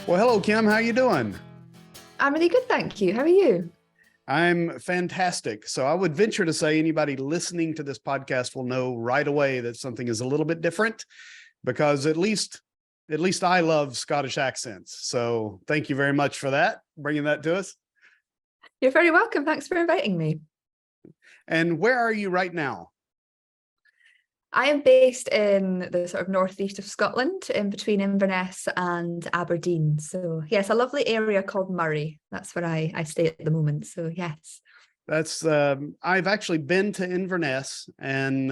Well, hello, Kim. How you doing? I'm really good, thank you. How are you? I'm fantastic. So I would venture to say anybody listening to this podcast will know right away that something is a little bit different because at least I love Scottish accents. So thank you very much for that, bringing that to us. You're very welcome. Thanks for inviting me. And where are you right now? I am based in the sort of northeast of Scotland, in between Inverness and Aberdeen. So yes, a lovely area called Murray. That's where I stay at the moment. So yes. That's I've actually been to Inverness and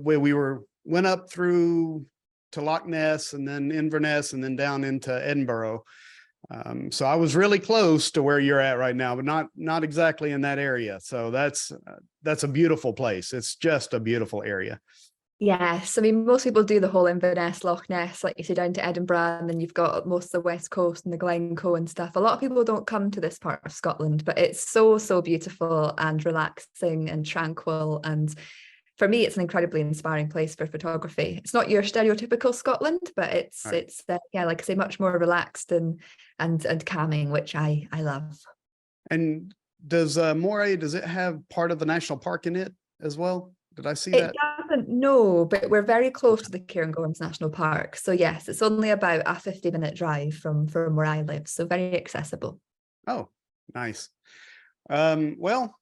where went up through to Loch Ness and then Inverness and then down into Edinburgh. So I was really close to where you're at right now, but not exactly in that area. So that's a beautiful place. It's just a beautiful area. Yes, I mean, most people do the whole Inverness, Loch Ness, like you say, down to Edinburgh, and then you've got most of the West Coast and the Glencoe and stuff. A lot of people don't come to this part of Scotland, but it's so, so beautiful and relaxing and tranquil. And for me, it's an incredibly inspiring place for photography. It's not your stereotypical Scotland, but All right. it's yeah, like I say, much more relaxed and calming, which I love. And does Moray, does it have part of the national park in it as well? Did I see It that? doesn't, no, but we're very close Okay. to the Cairngorms National Park. So yes, it's only about a 50-minute drive from where I live. So very accessible. Oh, nice. Well,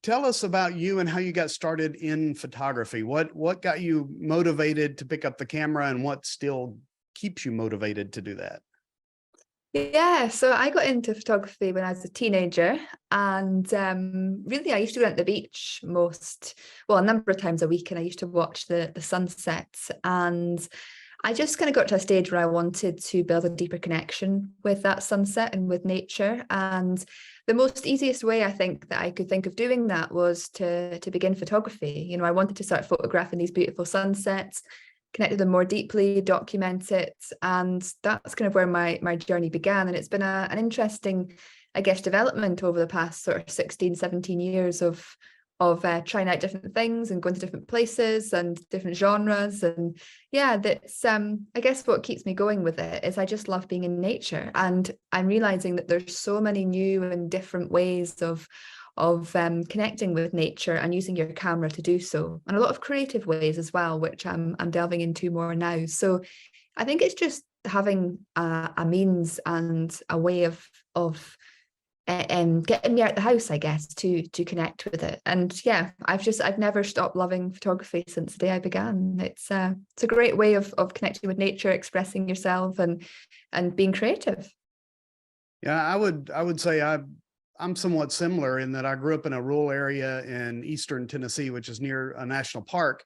tell us about you and how you got started in photography. What got you motivated to pick up the camera and what still keeps you motivated to do that? Yeah, so I got into photography when I was a teenager, and really I used to go down to the beach a number of times a week, and I used to watch the sunsets. And I just kind of got to a stage where I wanted to build a deeper connection with that sunset and with nature. And the most easiest way I think that I could think of doing that was to begin photography. You know, I wanted to start photographing these beautiful sunsets, connect with them more deeply, document it. And that's kind of where my journey began. And it's been an interesting, I guess, development over the past sort of 16, 17 years of trying out different things and going to different places and different genres. And yeah, that's I guess what keeps me going with it is I just love being in nature. And I'm realizing that there's so many new and different ways of connecting with nature and using your camera to do so, and a lot of creative ways as well, which I'm delving into more now. So I think it's just having a means and a way of getting me out the house, I guess, to connect with it. And yeah, I've never stopped loving photography since the day I began. It's a great way of connecting with nature, expressing yourself, and being creative. Yeah, I would say I'm somewhat similar in that I grew up in a rural area in eastern Tennessee, which is near a national park.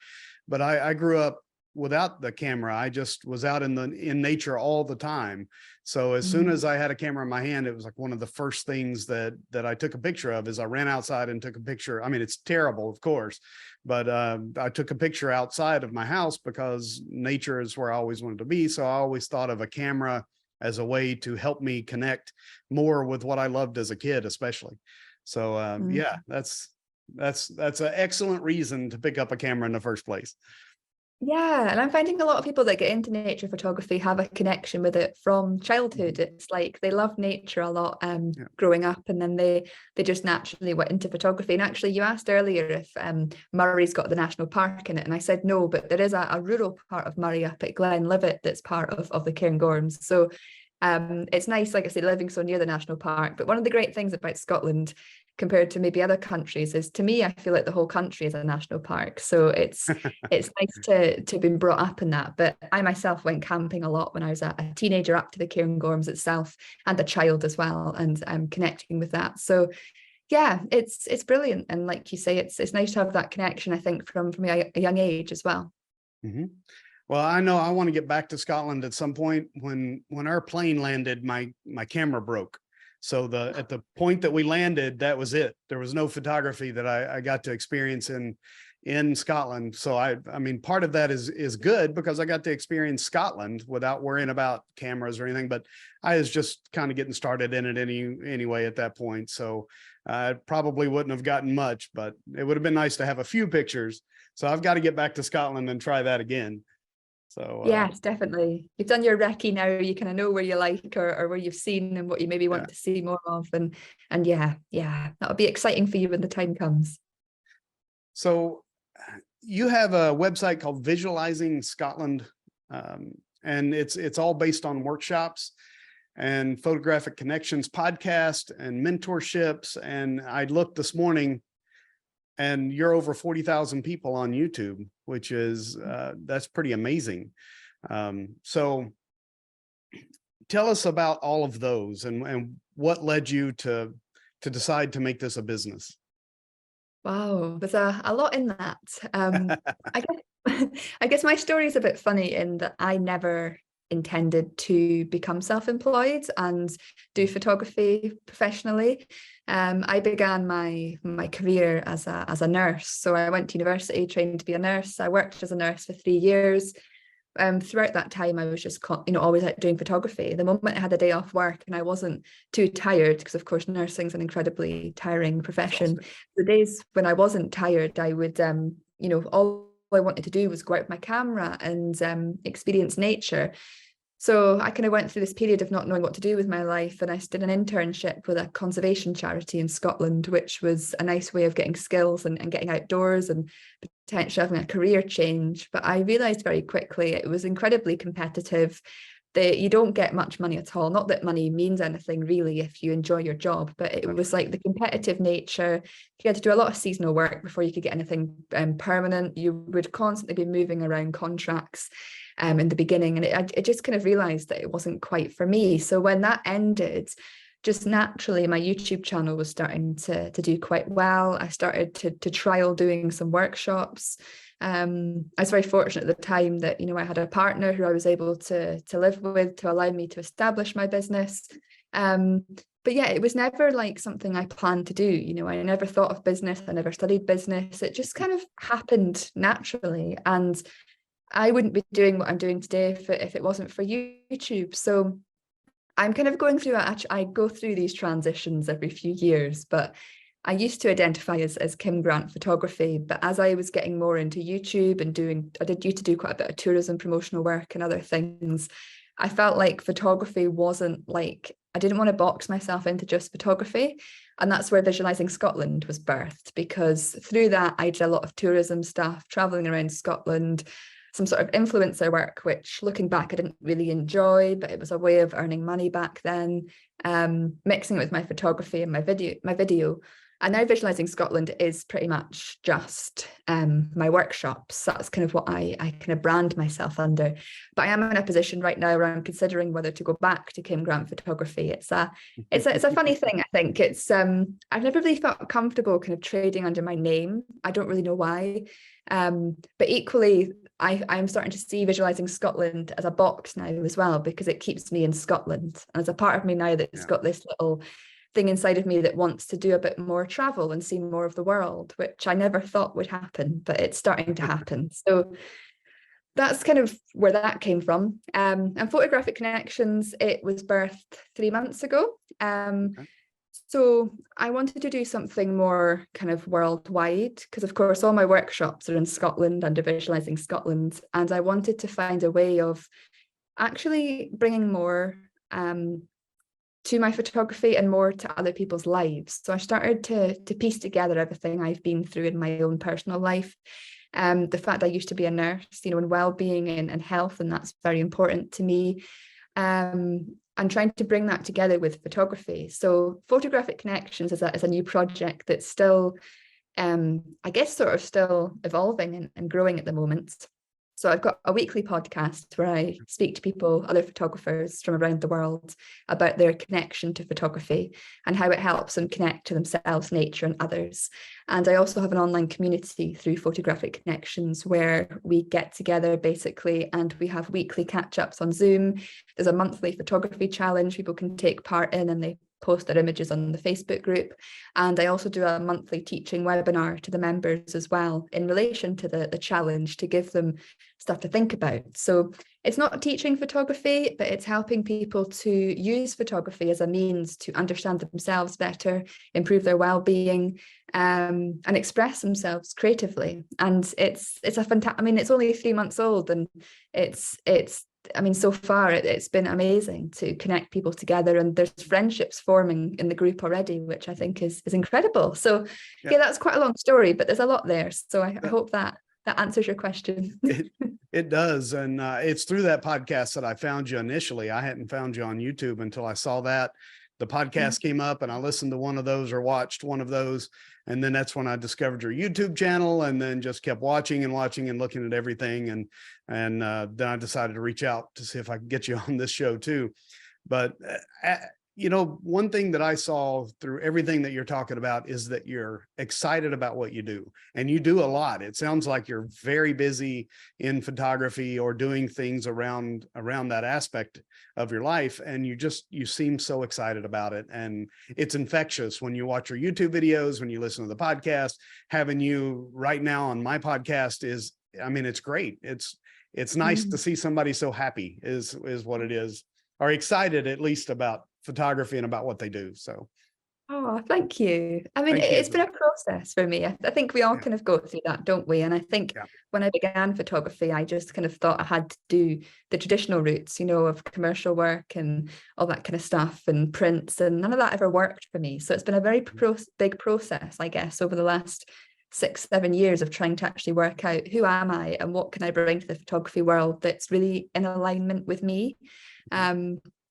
But I grew up without the camera. I just was out in nature all the time. So as soon Mm. as I had a camera in my hand, it was like one of the first things that I took a picture of is I ran outside and took a picture. I mean, it's terrible, of course, but I took a picture outside of my house because nature is where I always wanted to be. So I always thought of a camera as a way to help me connect more with what I loved as a kid, especially. So yeah, Mm. that's an excellent reason to pick up a camera in the first place. Yeah, and I'm finding a lot of people that get into nature photography have a connection with it from childhood. Mhm. It's like they love nature a lot Yeah. growing up, and then they just naturally went into photography. And actually, you asked earlier if Murray's got the national park in it, and I said no, but there is a rural part of Murray up at Glenlivet that's part of the Cairngorms. So it's nice, like I said, living so near the national park. But one of the great things about Scotland compared to maybe other countries is, to me, I feel like the whole country is a national park. So it's nice to have been brought up in that. But I myself went camping a lot when I was a teenager up to the Cairngorms itself, and a child as well, and I'm connecting with that. So yeah, it's brilliant. And like you say, it's nice to have that connection, I think, from a young age as well. Mhm. Well, I know I want to get back to Scotland at some point. When our plane landed, my camera broke. So the at the point that we landed, that was it. There was no photography that I got to experience in Scotland. So I mean, part of that is good because I got to experience Scotland without worrying about cameras or anything. But I was just kind of getting started in it anyway at that point. So I probably wouldn't have gotten much, but it would have been nice to have a few pictures. So I've got to get back to Scotland and try that again. So Yes, definitely. You've done your recce now. You kind of know where you like or where you've seen and what you maybe yeah. want to see more of. And yeah, that'll be exciting for you when the time comes. So you have a website called Visualizing Scotland, and it's all based on workshops and Photographic Connections podcast and mentorships. And I looked this morning, and you're over 40,000 people on YouTube, which is that's pretty amazing. So tell us about all of those and what led you to decide to make this a business. Wow, there's a lot in that. I guess I guess my story is a bit funny in that I never intended to become self-employed and do photography professionally. I began my career as a nurse. So I went to university, trained to be a nurse. I worked as a nurse for 3 years. Throughout that time, I was just, always out doing photography. The moment I had a day off work and I wasn't too tired, because of course nursing is an incredibly tiring profession. The days when I wasn't tired, I would, all I wanted to do was go out with my camera and experience nature. So I kind of went through this period of not knowing what to do with my life, and I did an internship with a conservation charity in Scotland, which was a nice way of getting skills and getting outdoors and potentially having a career change. But I realised very quickly it was incredibly competitive, that you don't get much money at all. Not that money means anything really if you enjoy your job, but it was like the competitive nature. You had to do a lot of seasonal work before you could get anything permanent. You would constantly be moving around contracts in the beginning, and I just kind of realized that it wasn't quite for me. So when that ended, just naturally my YouTube channel was starting to do quite well. I started to trial doing some workshops. I was very fortunate at the time that I had a partner who I was able to live with to allow me to establish my business. But yeah, it was never like something I planned to do. I never thought of business. I never studied business. It just kind of happened naturally, and I wouldn't be doing what I'm doing today if it wasn't for YouTube. So I'm kind of going through, I go through these transitions every few years, but I used to identify as Kim Grant photography. But as I was getting more into YouTube and I did used to do quite a bit of tourism promotional work and other things, I felt like photography wasn't like, I didn't want to box myself into just photography. And that's where Visualizing Scotland was birthed, because through that, I did a lot of tourism stuff, traveling around Scotland, some sort of influencer work, which looking back, I didn't really enjoy, but it was a way of earning money back then, mixing it with my photography and my video. And now Visualizing Scotland is pretty much just my workshops. That's kind of what I kind of brand myself under. But I am in a position right now where I'm considering whether to go back to Kim Grant photography. It's a funny thing. I think it's I've never really felt comfortable kind of trading under my name. I don't really know why. But equally, I'm starting to see Visualizing Scotland as a box now as well, because it keeps me in Scotland. And as a part of me now that's got this little thing inside of me that wants to do a bit more travel and see more of the world, which I never thought would happen, but it's starting to happen. So that's kind of where that came from. And Photographic Connections, it was birthed 3 months ago. So I wanted to do something more kind of worldwide, because of course all my workshops are in Scotland under Visualizing Scotland, and I wanted to find a way of actually bringing more to my photography and more to other people's lives. So I started to piece together everything I've been through in my own personal life. The fact I used to be a nurse, and well-being and health, and that's very important to me. And trying to bring that together with photography. So Photographic Connections is a new project that's still, I guess, sort of still evolving and growing at the moment. So I've got a weekly podcast where I speak to people, other photographers from around the world, about their connection to photography and how it helps them connect to themselves, nature, and others. And I also have an online community through Photographic Connections where we get together basically and we have weekly catch-ups on Zoom. There's a monthly photography challenge people can take part in, and they post their images on the Facebook group. And I also do a monthly teaching webinar to the members as well in relation to the challenge, to give them stuff to think about. So it's not teaching photography, but it's helping people to use photography as a means to understand themselves better, improve their well-being, and express themselves creatively. And it's a fantastic, I mean, it's only 3 months old, and I mean, so far it's been amazing to connect people together, and there's friendships forming in the group already, which I think is incredible. So yeah, that's quite a long story, but there's a lot there. So I hope that answers your question. It does. And it's through that podcast that I found you initially. I hadn't found you on YouTube until I saw that. The podcast came up and I listened to one of those or watched one of those. And then that's when I discovered your YouTube channel, and then just kept watching and looking at everything. And then I decided to reach out to see if I could get you on this show too. But you know, one thing that I saw through everything that you're talking about is that you're excited about what you do, and you do a lot. It sounds like you're very busy in photography or doing things around that aspect of your life. And you seem so excited about it. And it's infectious when you watch your YouTube videos, when you listen to the podcast. Having you right now on my podcast is, I mean, it's great. It's nice to see somebody so happy is what it is, or excited at least about photography and about what they do. So oh, thank you. I mean, it's been a process for me. I think we all kind of go through that, don't we? And I think when I began photography, I just kind of thought I had to do the traditional routes, you know, of commercial work and all that kind of stuff and prints, and none of that ever worked for me. So it's been a very big process, I guess, over the last 6-7 years of trying to actually work out who am I and what can I bring to the photography world that's really in alignment with me.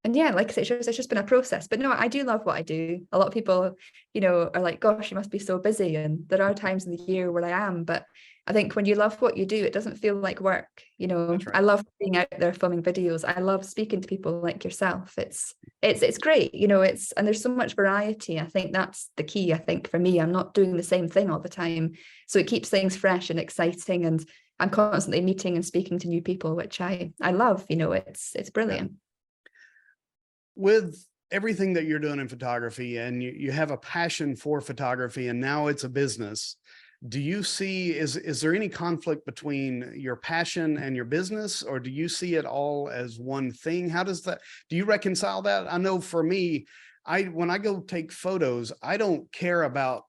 And yeah, like I said, it's just been a process. But no, I do love what I do. A lot of people, you know, are like, gosh, you must be so busy. And there are times in the year where I am. But I think when you love what you do, it doesn't feel like work. You know, right. I love being out there filming videos. I love speaking to people like yourself. It's great. You know, and there's so much variety. I think that's the key. I think for me, I'm not doing the same thing all the time. So it keeps things fresh and exciting. And I'm constantly meeting and speaking to new people, which I love. You know, it's brilliant. Yeah. With everything that you're doing in photography, and you have a passion for photography, and now it's a business, do you see, is there any conflict between your passion and your business, or do you see it all as one thing? How does that, do you reconcile that? I know for me, when I go take photos, I don't care about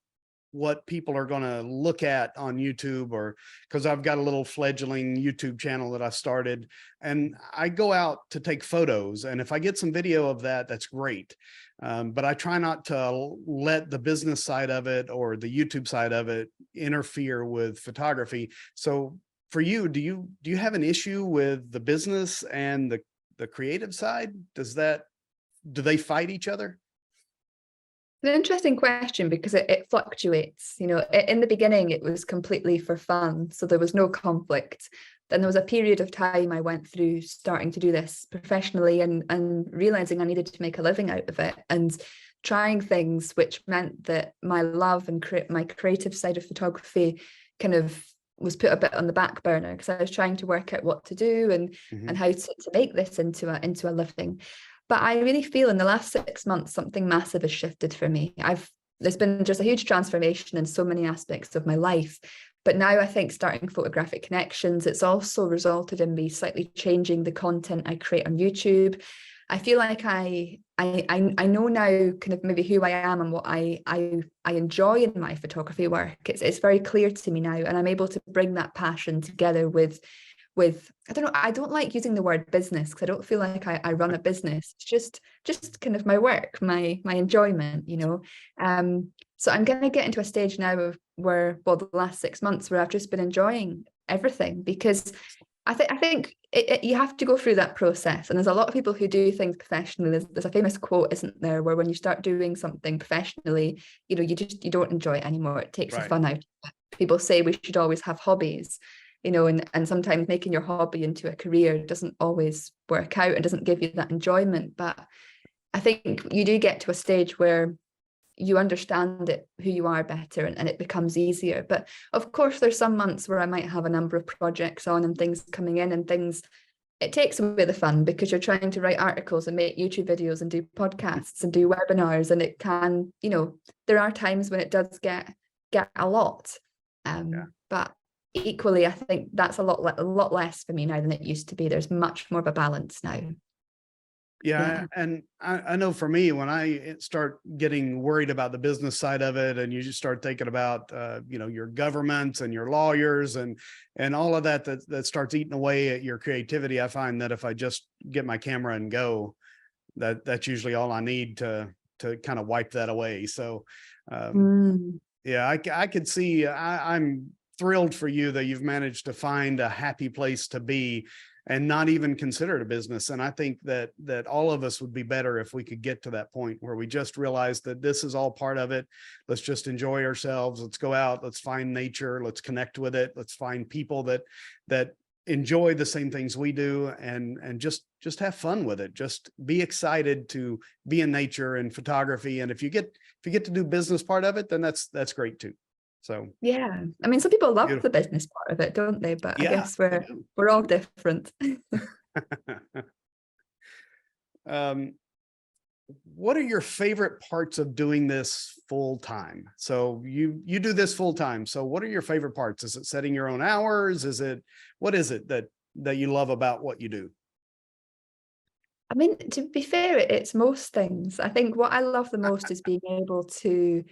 what people are going to look at on YouTube, or because I've got a little fledgling YouTube channel that I started, and I go out to take photos. And if I get some video of that, that's great. But I try not to let the business side of it or the YouTube side of it interfere with photography. So for you, do you have an issue with the business and the creative side? Do they fight each other? An interesting question, because it fluctuates. You know, in the beginning, it was completely for fun, so there was no conflict. Then there was a period of time I went through starting to do this professionally and realizing I needed to make a living out of it, and trying things which meant that my love and my creative side of photography kind of was put a bit on the back burner, because I was trying to work out what to do and how to make this into a living. But I really feel in the last 6 months, something massive has shifted for me. There's been just a huge transformation in so many aspects of my life. But now I think starting Photographic Connections, it's also resulted in me slightly changing the content I create on YouTube. I feel like I know now kind of maybe who I am and what I enjoy in my photography work. It's very clear to me now, and I'm able to bring that passion together with I don't know, I don't like using the word business, because I don't feel like I run a business. It's just kind of my work, my enjoyment, you know. So I'm going to get into a stage now of the last 6 months where I've just been enjoying everything, because I think you have to go through that process. And there's a lot of people who do things professionally. There's a famous quote, isn't there, where when you start doing something professionally, you know, you don't enjoy it anymore. It takes the fun out. People say we should always have hobbies. You know, and sometimes making your hobby into a career doesn't always work out and doesn't give you that enjoyment. But I think you do get to a stage where you understand who you are better, and it becomes easier. But of course, there's some months where I might have a number of projects on and things coming in and things it takes away the fun because you're trying to write articles and make YouTube videos and do podcasts and do webinars, and it can, there are times when it does get a lot. But equally, I think that's a lot less for me now than it used to be. There's much more of a balance now. Yeah. And I know for me, when I start getting worried about the business side of it, and you just start thinking about, your government and your lawyers and all of that starts eating away at your creativity. I find that if I just get my camera and go, that's usually all I need to kind of wipe that away. So, yeah, I could see, I'm thrilled for you that you've managed to find a happy place to be and not even consider it a business. And I think that all of us would be better if we could get to that point where we just realize that this is all part of it. Let's just enjoy ourselves. Let's go out. Let's find nature. Let's connect with it. Let's find people that enjoy the same things we do, and just have fun with it. Just be excited to be in nature and photography. And if you get to do business part of it, then that's great too. So yeah, I mean, some people love beautiful. the business part of it, don't they? But Yeah, I guess we're all different. What are your favorite parts of doing this full time? So you do this full time. So what are your favorite parts? Is it setting your own hours? What is it that you love about what you do? I mean, to be fair, it's most things. I think what I love the most is being able to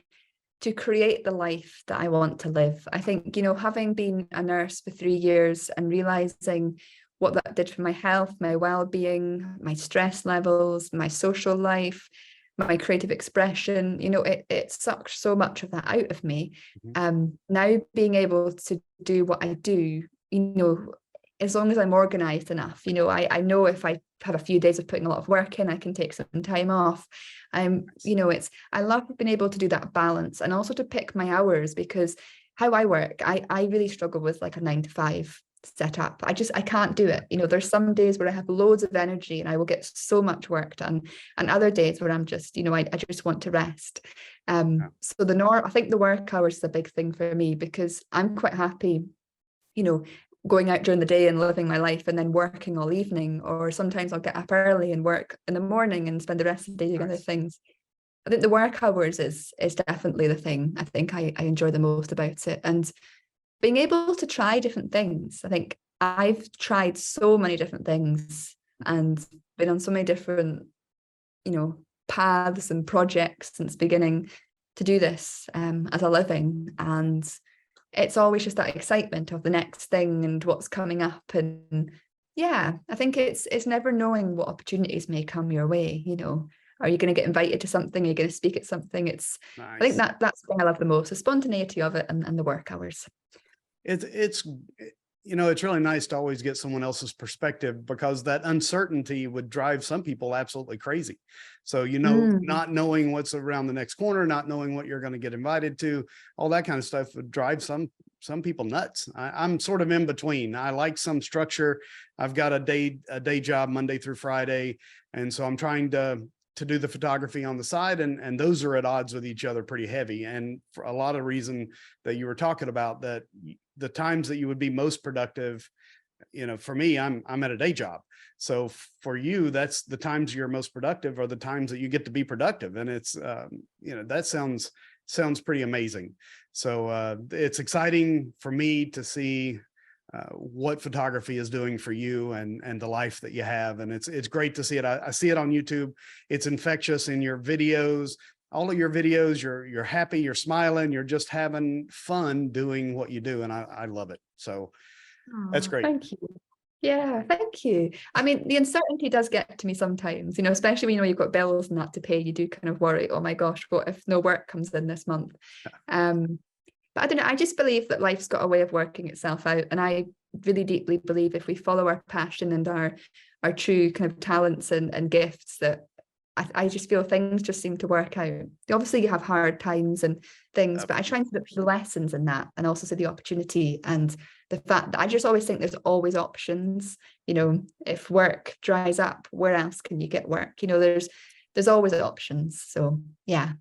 create the life that I want to live. I think, having been a nurse for 3 years and realizing what that did for my health, my well-being, my stress levels, my social life, my creative expression, it sucked so much of that out of me. Now being able to do what I do, as long as I'm organized enough, I know if I have a few days of putting a lot of work in, I can take some time off. I love being able to do that balance, and also to pick my hours, because how I work, I really struggle with like a 9 to 5 setup. I can't do it. There's some days where I have loads of energy and I will get so much work done, and other days where I'm just, I just want to rest. So I think the work hours is a big thing for me, because I'm quite happy, going out during the day and living my life and then working all evening, or sometimes I'll get up early and work in the morning and spend the rest of the day doing other things. I think the work hours is definitely the thing I think I enjoy the most about it, and being able to try different things. I think I've tried so many different things and been on so many different, paths and projects since beginning to do this as a living, and it's always just that excitement of the next thing and what's coming up. And yeah, I think it's never knowing what opportunities may come your way. Are you going to get invited to something? Are you going to speak at something? Nice. I think that's the thing I love the most, the spontaneity of it and the work hours. It's really nice to always get someone else's perspective, because that uncertainty would drive some people absolutely crazy. So, not knowing what's around the next corner, not knowing what you're going to get invited to, all that kind of stuff would drive some people nuts. I'm sort of in between. I like some structure. I've got a day job Monday through Friday. And so I'm trying to do the photography on the side, and those are at odds with each other pretty heavy. And for a lot of reason that you were talking about, that the times that you would be most productive, for me, I'm at a day job. So for you, that's the times you're most productive are the times that you get to be productive. And it's, that sounds pretty amazing. So it's exciting for me to see what photography is doing for you and the life that you have. And it's great to see it. I see it on YouTube. It's infectious in your videos. All of your videos, you're happy, you're smiling, you're just having fun doing what you do. And I love it. So that's great. Thank you. Yeah, thank you. I mean, the uncertainty does get to me sometimes, especially when you've got bills and that to pay. You do kind of worry, oh my gosh, what if no work comes in this month? But I don't know, I just believe that life's got a way of working itself out. And I really deeply believe if we follow our passion and our true kind of talents and gifts, that I just feel things just seem to work out. Obviously you have hard times and things, but I try and look for the lessons in that, and also see the opportunity and the fact that I just always think there's always options. If work dries up, where else can you get work? There's always options. So yeah.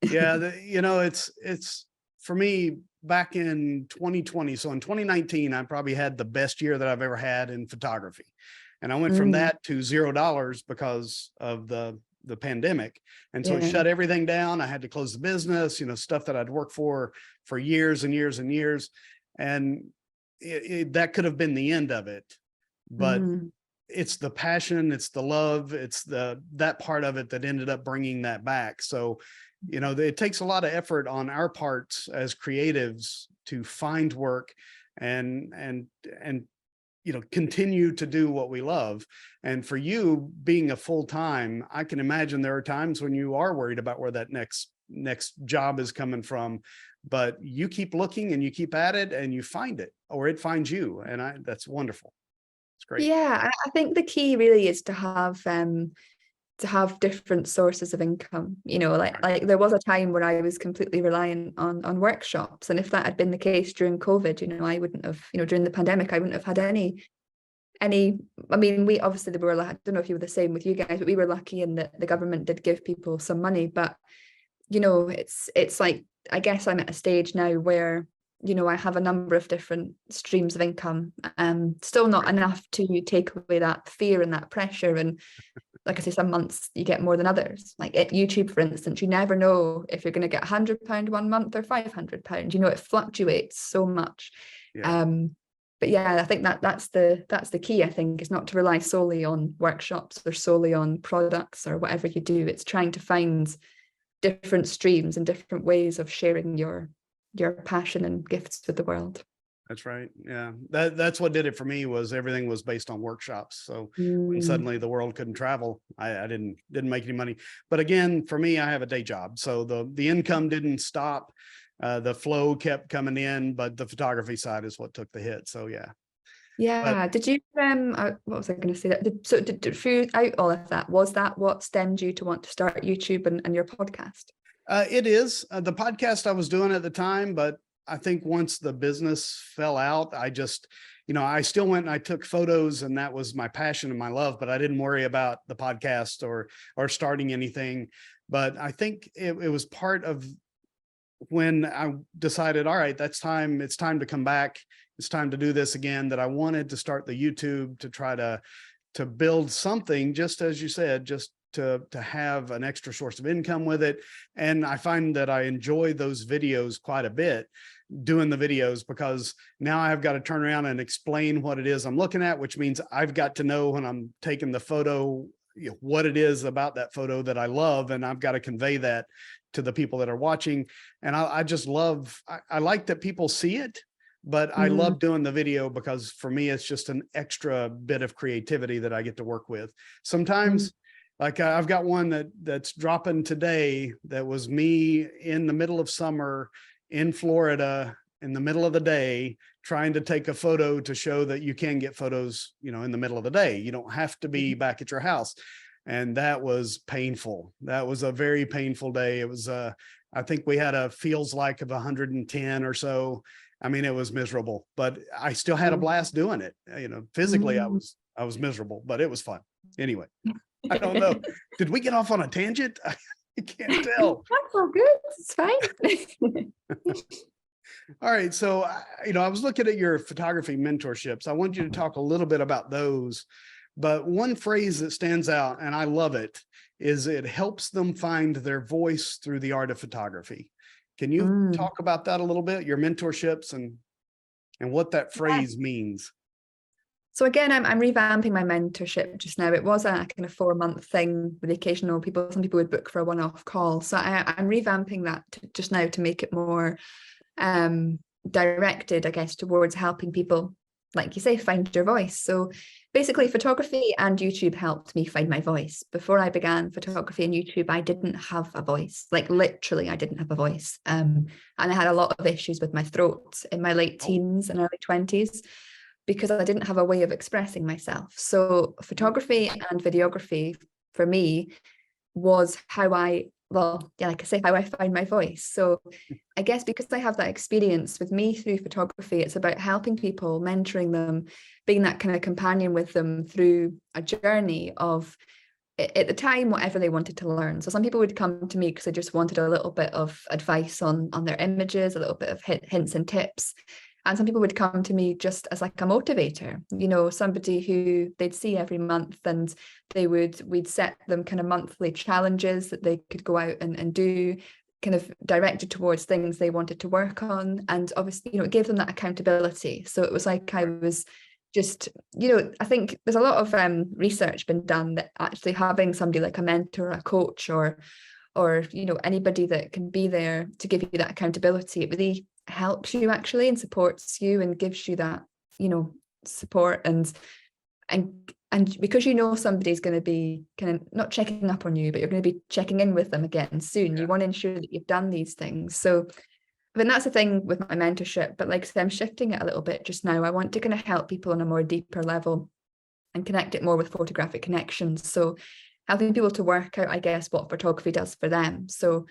Yeah. It's for me, back in 2020. So in 2019, I probably had the best year that I've ever had in photography. And I went from Mm, that to $0 because of the pandemic. And so it yeah. shut everything down. I had to close the business, stuff that I'd worked for years and years and years. And that could have been the end of it. But Mm, it's the passion, it's the love, it's that part of it that ended up bringing that back. So, it takes a lot of effort on our parts as creatives to find work and continue to do what we love. And for you being a full-time, I can imagine there are times when you are worried about where that next job is coming from, but you keep looking and you keep at it and you find it, or it finds you. And that's wonderful. It's great. yeah, I think the key really is to have different sources of income. Right. Like there was a time where I was completely reliant on workshops, and if that had been the case during COVID, I wouldn't have, during the pandemic, I wouldn't have had any. I mean, we obviously were. I don't know if you were the same with you guys, but we were lucky in that the government did give people some money. But it's like, I guess I'm at a stage now where I have a number of different streams of income, still not Right. enough to take away that fear and that pressure. And like I say, some months you get more than others. Like at YouTube, for instance, you never know if you're going to get £100 one month or £500. It fluctuates so much. Yeah. But yeah, I think that's the key. I think is not to rely solely on workshops or solely on products or whatever you do. It's trying to find different streams and different ways of sharing your passion and gifts with the world. That's right. Yeah. That's what did it for me, was everything was based on workshops. So when Mm, suddenly the world couldn't travel, I didn't make any money. But again, for me, I have a day job. So the income didn't stop. The flow kept coming in, but the photography side is what took the hit. So yeah. But yeah. Did you what was I going to say? Did through out all of that, was that what stemmed you to want to start YouTube and your podcast? it is the podcast I was doing at the time, but I think once the business fell out, I just, I still went and I took photos, and that was my passion and my love, but I didn't worry about the podcast or starting anything. But I think it was part of when I decided, all right, it's time to come back. It's time to do this again, that I wanted to start the YouTube to try to build something, just as you said, just to have an extra source of income with it. And I find that I enjoy those videos quite a bit, doing the videos, because now I've got to turn around and explain what it is I'm looking at, which means I've got to know when I'm taking the photo, what it is about that photo that I love, and I've got to convey that to the people that are watching. And I just love, I like that people see it, but I Mm, love doing the video because for me, it's just an extra bit of creativity that I get to work with. mm, Sometimes, like I've got one that's dropping today, that was me in the middle of summer in Florida in the middle of the day, trying to take a photo to show that you can get photos, in the middle of the day. You don't have to be back at your house. And that was painful. That was a very painful day. It was, I think we had a feels like of 110 or so. I mean, it was miserable, but I still had a mm, blast doing it. Physically, mm. I was miserable, but it was fun. Anyway, I don't know. Did we get off on a tangent? I can't tell. That's all good. It's fine. All right. So, I was looking at your photography mentorships. I want you to talk a little bit about those. But one phrase that stands out, and I love it, is it helps them find their voice through the art of photography. Can you Mm. talk about that a little bit, your mentorships and what that Yeah. phrase means? So again, I'm revamping my mentorship just now. It was a kind of 4-month thing with occasional people. Some people would book for a one-off call. So I'm revamping that just now to make it more directed, I guess, towards helping people, like you say, find your voice. So basically, photography and YouTube helped me find my voice. Before I began photography and YouTube, I didn't have a voice. Like literally, I didn't have a voice. And I had a lot of issues with my throat in my late Oh, teens and early 20s because I didn't have a way of expressing myself. So photography and videography for me was how like I say, how I find my voice. So I guess because I have that experience with me through photography, it's about helping people, mentoring them, being that kind of companion with them through a journey of at the time, whatever they wanted to learn. So some people would come to me because they just wanted a little bit of advice on their images, a little bit of hints and tips. And some people would come to me just as like a motivator, you know, somebody who they'd see every month, and we'd set them kind of monthly challenges that they could go out and do, kind of directed towards things they wanted to work on. And obviously, you know, it gave them that accountability. So it was like I was just, you know, I think there's a lot of research been done that actually having somebody like a mentor, a coach, or you know, anybody that can be there to give you that accountability, it really helps you actually and supports you and gives you that, you know, support. And because you know somebody's going to be kind of not checking up on you, but you're going to be checking in with them again soon. You want to ensure that you've done these things. So I mean, that's the thing with my mentorship, but like I said, I'm shifting it a little bit just now. I want to kind of help people on a more deeper level and connect it more with photographic connections. So helping people to work out, I guess, what photography does for them. So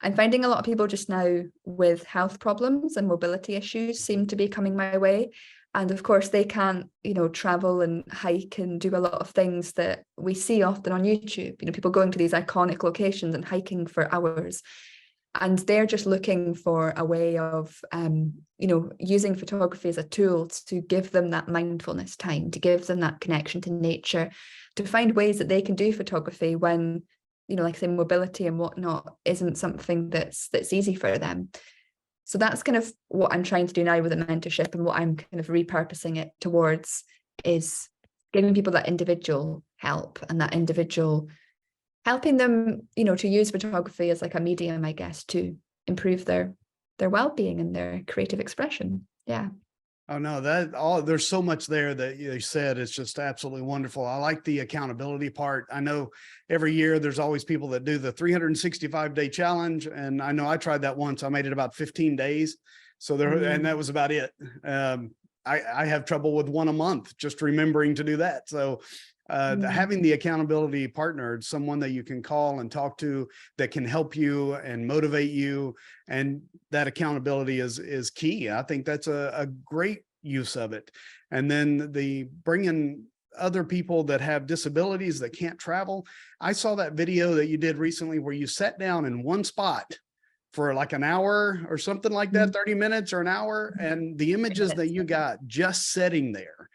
I'm finding a lot of people just now with health problems and mobility issues seem to be coming my way. And of course, they can't, you know, travel and hike and do a lot of things that we see often on YouTube. You know, people going to these iconic locations and hiking for hours. And they're just looking for a way of, you know, using photography as a tool to give them that mindfulness time, to give them that connection to nature, to find ways that they can do photography when, you know, like I say, mobility and whatnot isn't something that's easy for them. So that's kind of what I'm trying to do now with the mentorship, and what I'm kind of repurposing it towards is giving people that individual help and that individual helping them, you know, to use photography as like a medium, I guess, to improve their well-being and their creative expression. Yeah. Oh no, there's so much there that you said. It's just absolutely wonderful. I like the accountability part. I know every year there's always people that do the 365-day challenge. And I know I tried that once. I made it about 15 days. So and that was about it. I have trouble with one a month, just remembering to do that. So having the accountability partner, someone that you can call and talk to that can help you and motivate you, and that accountability is key. I think that's a great use of it. And then the bringing other people that have disabilities that can't travel. I saw that video that you did recently where you sat down in one spot for like an hour or something like that, 30 minutes or an hour, and the images that you got just sitting there.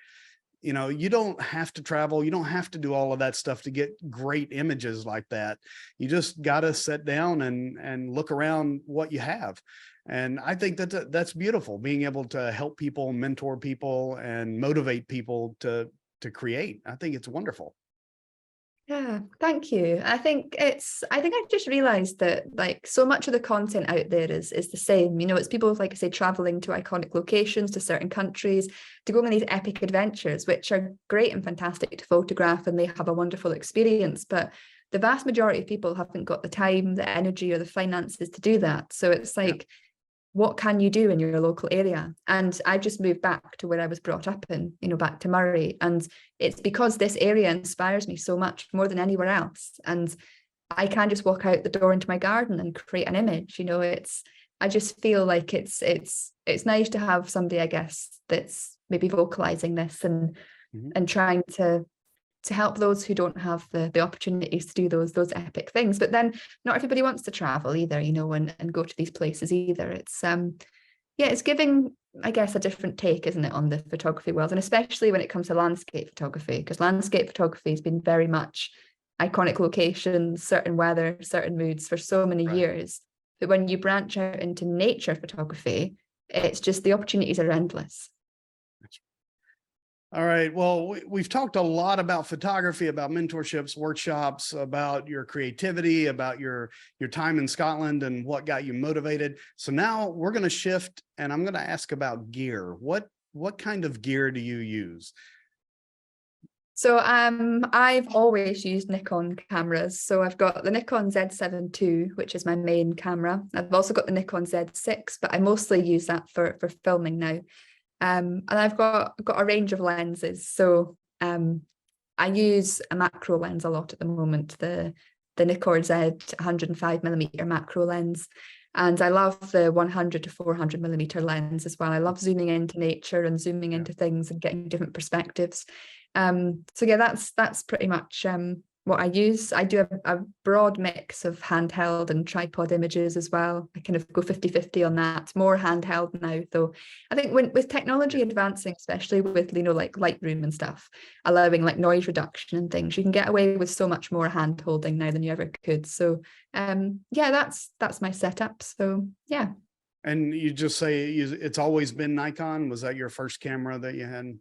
You know, you don't have to travel. You don't have to do all of that stuff to get great images like that. You just got to sit down and look around what you have. And I think that that's beautiful, being able to help people, mentor people, and motivate people to create. I think it's wonderful. Yeah, thank you. I think I just realized that like so much of the content out there is the same. You know, it's people, like I say, traveling to iconic locations, to certain countries, to go on these epic adventures, which are great and fantastic to photograph, and they have a wonderful experience. But the vast majority of people haven't got the time, the energy, or the finances to do that. So it's like, what can you do in your local area? And I just moved back to where I was brought up in, you know, back to Murray. And it's because this area inspires me so much more than anywhere else. And I can just walk out the door into my garden and create an image. You know, I just feel like it's nice to have somebody, I guess, that's maybe vocalizing this and trying to help those who don't have the opportunities to do those epic things. But then not everybody wants to travel either, you know, and go to these places either. It's it's giving, I guess, a different take, isn't it, on the photography world, and especially when it comes to landscape photography, because landscape photography has been very much iconic locations, certain weather, certain moods for so many years. But when you branch out into nature photography, it's just the opportunities are endless. All right. Well, we've talked a lot about photography, about mentorships, workshops, about your creativity, about your time in Scotland and what got you motivated. So now we're going to shift, and I'm going to ask about gear. What kind of gear do you use? So I've always used Nikon cameras. So I've got the Nikon Z7 II, which is my main camera. I've also got the Nikon Z6, but I mostly use that for filming now. And I've got a range of lenses. So I use a macro lens a lot at the moment, the Nikkor Z 105mm macro lens. And I love the 100 to 400mm lens as well. I love zooming into nature and zooming into things and getting different perspectives. So yeah, that's pretty much what I use. I do a broad mix of handheld and tripod images as well. I kind of go 50-50 on that. It's more handheld now, though. I think with technology advancing, especially with, like Lightroom and stuff, allowing like noise reduction and things, you can get away with so much more hand holding now than you ever could. So yeah, that's my setup. So yeah. And you just say it's always been Nikon. Was that your first camera that you had?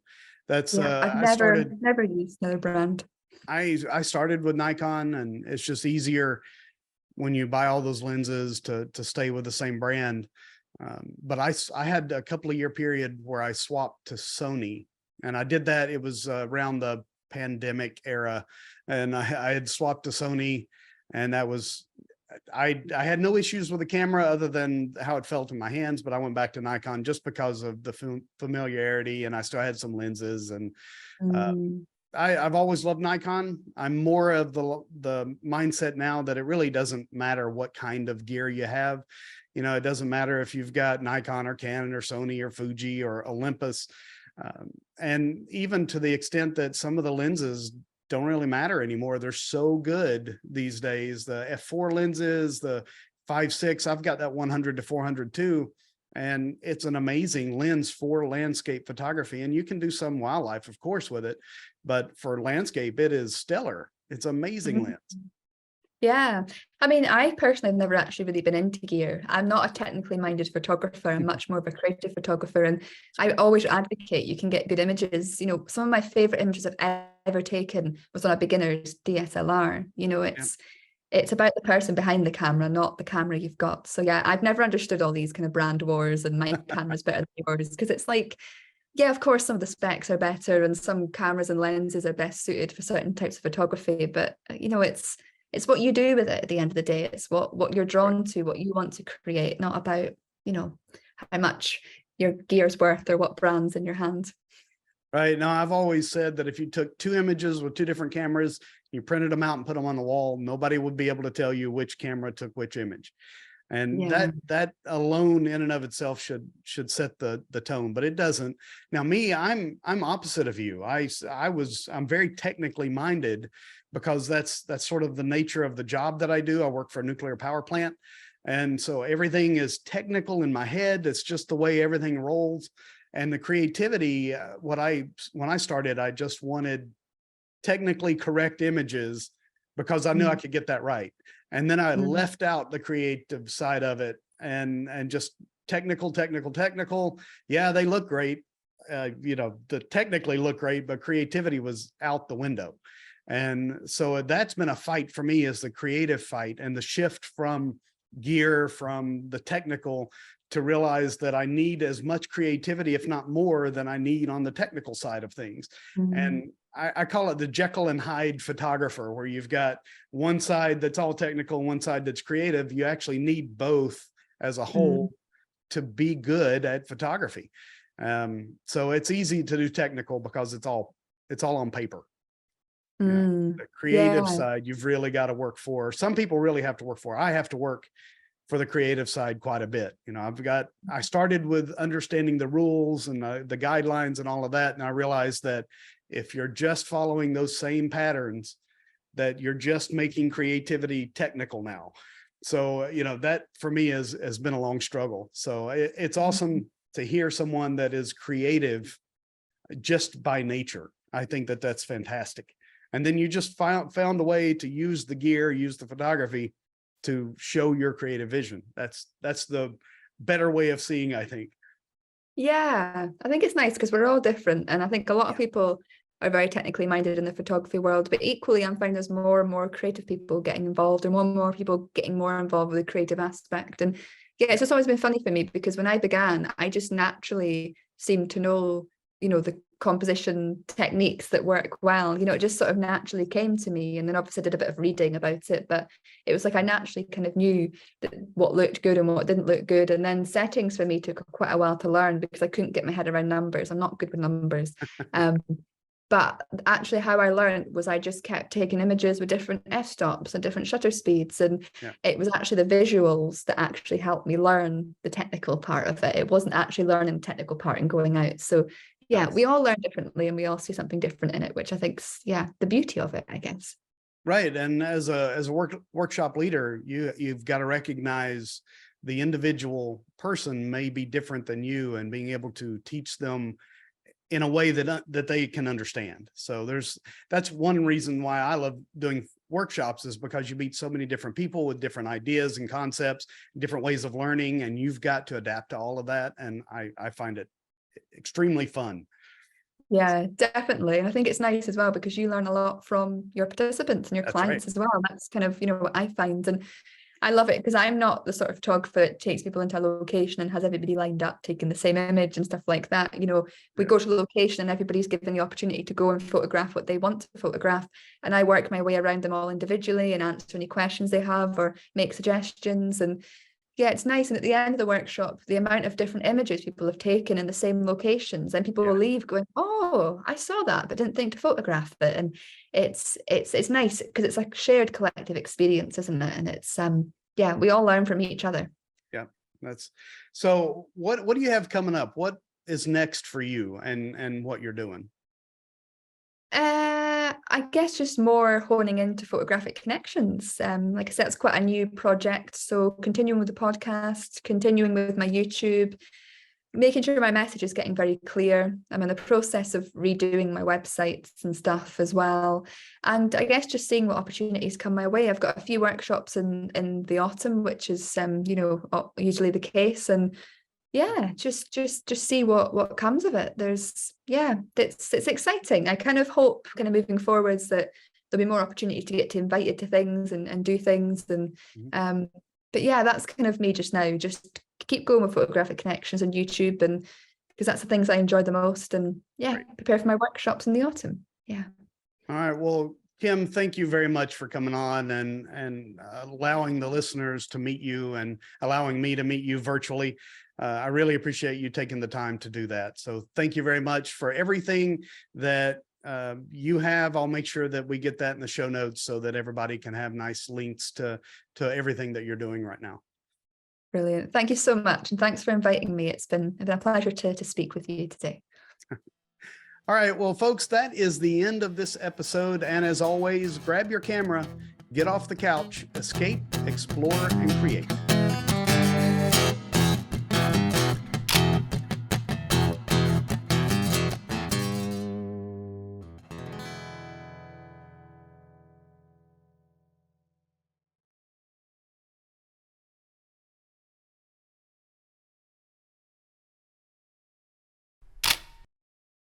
That's Yeah, I've I started. never used another brand. I started with Nikon, and it's just easier when you buy all those lenses to stay with the same brand. But I had a couple of year period where I swapped to Sony, and I did that. It was around the pandemic era, and I had swapped to Sony, and that was I had no issues with the camera other than how it felt in my hands, but I went back to Nikon just because of the familiarity, and I still had some lenses. And I've always loved Nikon. I'm more of the mindset now that it really doesn't matter what kind of gear you have. It doesn't matter if you've got Nikon or Canon or Sony or Fuji or Olympus. And even to the extent that some of the lenses don't really matter anymore. They're so good these days. The f4 lenses, the 5.6, I've got that 100 to 400 too. And it's an amazing lens for landscape photography. And you can do some wildlife, of course, with it. But for landscape, it is stellar. It's amazing lens. Yeah. I mean, I personally have never actually really been into gear. I'm not a technically minded photographer. I'm much more of a creative photographer. And I always advocate you can get good images. Some of my favorite images I've ever taken was on a beginner's DSLR. It's about the person behind the camera, not the camera you've got. So yeah, I've never understood all these kind of brand wars and my camera's better than yours, because it's like, yeah, of course, some of the specs are better and some cameras and lenses are best suited for certain types of photography. But it's what you do with it at the end of the day. It's what you're drawn to, what you want to create, not about, how much your gear's worth or what brand's in your hand. Right. Now, I've always said that if you took two images with two different cameras, you printed them out and put them on the wall, nobody would be able to tell you which camera took which image. And that alone in and of itself should set the tone, but it doesn't. Now, me, I'm opposite of you. I'm very technically minded, because that's sort of the nature of the job that I do. I work for a nuclear power plant. And so everything is technical in my head. It's just the way everything rolls. And the creativity, when I started, I just wanted technically correct images because I knew I could get that right. And then I left out the creative side of it and just technical. Yeah, they look great. The technically look great, but creativity was out the window. And so that's been a fight for me, is the creative fight and the shift from gear, from the technical, to realize that I need as much creativity, if not more, than I need on the technical side of things. And I call it the Jekyll and Hyde photographer, where you've got one side that's all technical, one side that's creative. You actually need both as a whole to be good at photography. So it's easy to do technical because it's all on paper. The creative side, you've really got to work for. Some people really have to work for. I have to work for the creative side quite a bit. I started with understanding the rules and the guidelines and all of that. And I realized that if you're just following those same patterns, that you're just making creativity technical now. So, that for me has been a long struggle. So it's awesome to hear someone that is creative just by nature. I think that that's fantastic. And then you just found a way to use the gear, use the photography to show your creative vision. That's the better way of seeing, I think. Yeah, I think it's nice because we're all different. And I think a lot of people are very technically minded in the photography world, but equally I'm finding there's more and more creative people getting involved, and more and more people getting more involved with the creative aspect. And yeah, it's just always been funny for me, because when I began, I just naturally seemed to know, the composition techniques that work well. It just sort of naturally came to me. And then obviously I did a bit of reading about it, but it was like I naturally kind of knew that what looked good and what didn't look good. And then settings for me took quite a while to learn, because I couldn't get my head around numbers. I'm not good with numbers. But actually how I learned was I just kept taking images with different f-stops and different shutter speeds. And it was actually the visuals that actually helped me learn the technical part of it. It wasn't actually learning the technical part and going out. So yeah, we all learn differently and we all see something different in it, which I think's, the beauty of it, I guess. Right. And as a workshop leader, you've got to recognize the individual person may be different than you, and being able to teach them in a way that they can understand. So that's one reason why I love doing workshops, is because you meet so many different people with different ideas and concepts, different ways of learning, and you've got to adapt to all of that. And I find it extremely fun. Yeah, definitely. And I think it's nice as well because you learn a lot from your participants and your That's right. clients as well. That's kind of, what I find. And I love it because I'm not the sort of photographer that takes people into a location and has everybody lined up taking the same image and stuff like that. We go to a location and everybody's given the opportunity to go and photograph what they want to photograph. And I work my way around them all individually and answer any questions they have or make suggestions. And yeah, it's nice. And at the end of the workshop, the amount of different images people have taken in the same locations, and people will leave going, "Oh, I saw that, but didn't think to photograph it." And it's nice because it's a shared collective experience, isn't it? And it's yeah, we all learn from each other. Yeah, that's so. What do you have coming up? What is next for you and what you're doing? I guess just more honing into photographic connections. Like I said, it's quite a new project. So continuing with the podcast, continuing with my YouTube, making sure my message is getting very clear. I'm in the process of redoing my websites and stuff as well. And I guess just seeing what opportunities come my way. I've got a few workshops in the autumn, which is usually the case. And yeah, just see what comes of it. It's exciting. I kind of hope kind of moving forwards that there'll be more opportunities to get invited to things and do things. And but yeah, that's kind of me just now. Just keep going with photographic connections on YouTube, and because that's the things I enjoy the most. And prepare for my workshops in the autumn. Yeah. All right. Well, Kim, thank you very much for coming on and allowing the listeners to meet you and allowing me to meet you virtually. I really appreciate you taking the time to do that. So thank you very much for everything that you have. I'll make sure that we get that in the show notes so that everybody can have nice links to everything that you're doing right now. Brilliant. Thank you so much. And thanks for inviting me. It's been a pleasure to speak with you today. All right. Well, folks, that is the end of this episode. And as always, grab your camera, get off the couch, escape, explore, and create.